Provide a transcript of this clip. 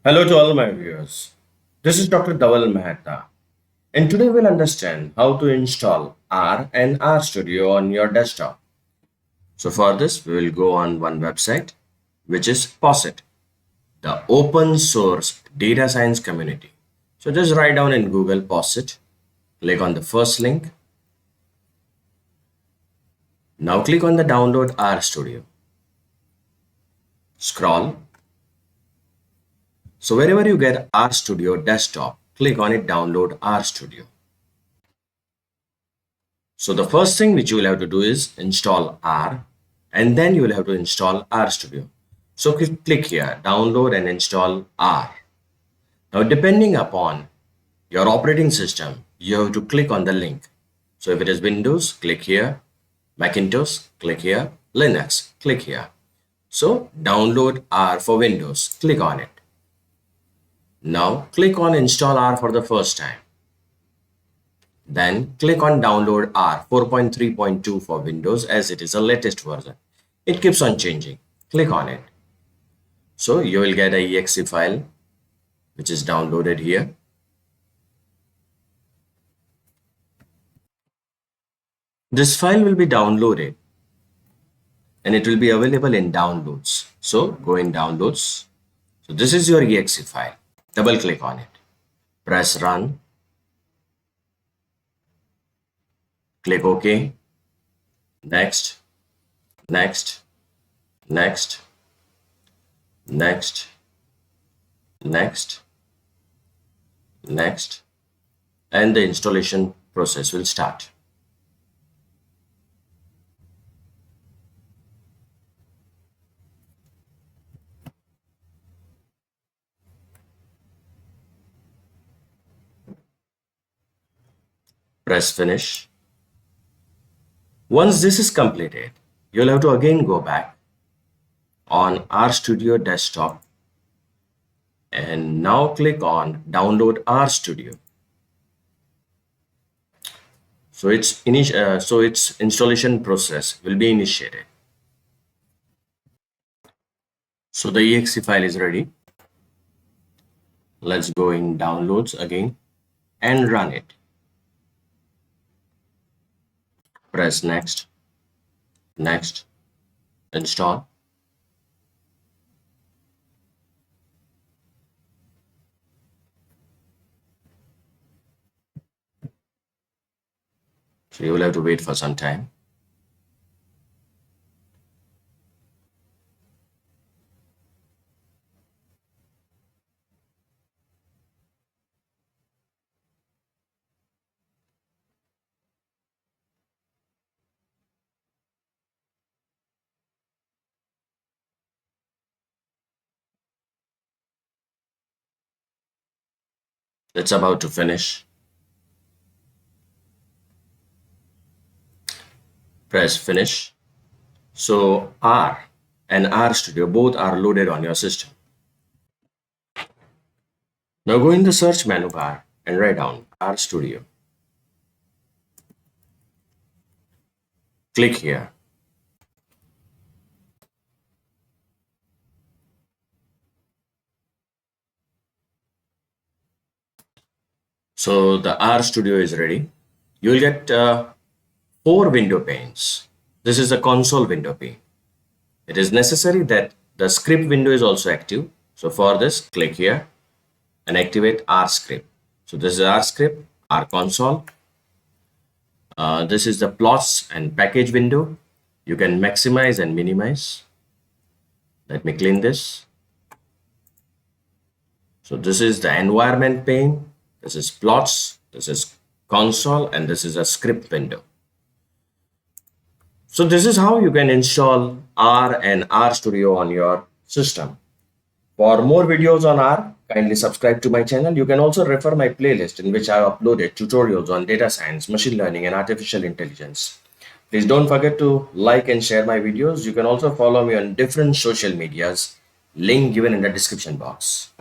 Hello to all my viewers. This is Dr. Dhaval Maheta, and today we'll understand how to install R and RStudio on your desktop. So for this, we will go on one website, which is Posit, the open source data science community. So just write down in Google Posit, click on the first link. Now click on the download RStudio. Scroll. So wherever you get RStudio desktop, click on it, download RStudio. So the first thing which you will have to do is install R, and then you will have to install RStudio. So click here, download and install R. Now depending upon your operating system, you have to click on the link. So if it is Windows, click here, Macintosh, click here, Linux, click here. So download R for Windows, click on it. Now click on install R for the first time. Then click on download R 4.3.2 for Windows, as it is a latest version. It keeps on changing. Click on it. So you will get a exe file which is downloaded here. This file will be downloaded and it will be available in downloads. So go in downloads. So this is your exe file. Double click on it. Press run. Click OK. Next, next, next, next, next, next, and the installation process will start. Press finish. Once this is completed, you'll have to again go back on RStudio desktop and now click on download RStudio. So its installation process will be initiated. So the exe file is ready. Let's go in downloads again and run it. Press next, next, install. So you will have to wait for some time. It's about to finish. Press finish. So R and RStudio both are loaded on your system. Now go in the search menu bar and write down RStudio. Click here. So the RStudio is ready. You will get 4 window panes. This is a console window pane. It is necessary that the script window is also active. So for this, click here and activate R script. So this is R script, R console. This is the plots and package window. You can maximize and minimize. Let me clean this. So this is the environment pane. This is plots, this is console, and this is a script window. So this is how you can install R and RStudio on your system. For more videos on R, kindly subscribe to my channel. You can also refer my playlist in which I have uploaded tutorials on data science, machine learning, and artificial intelligence. Please don't forget to like and share my videos. You can also follow me on different social medias, link given in the description box.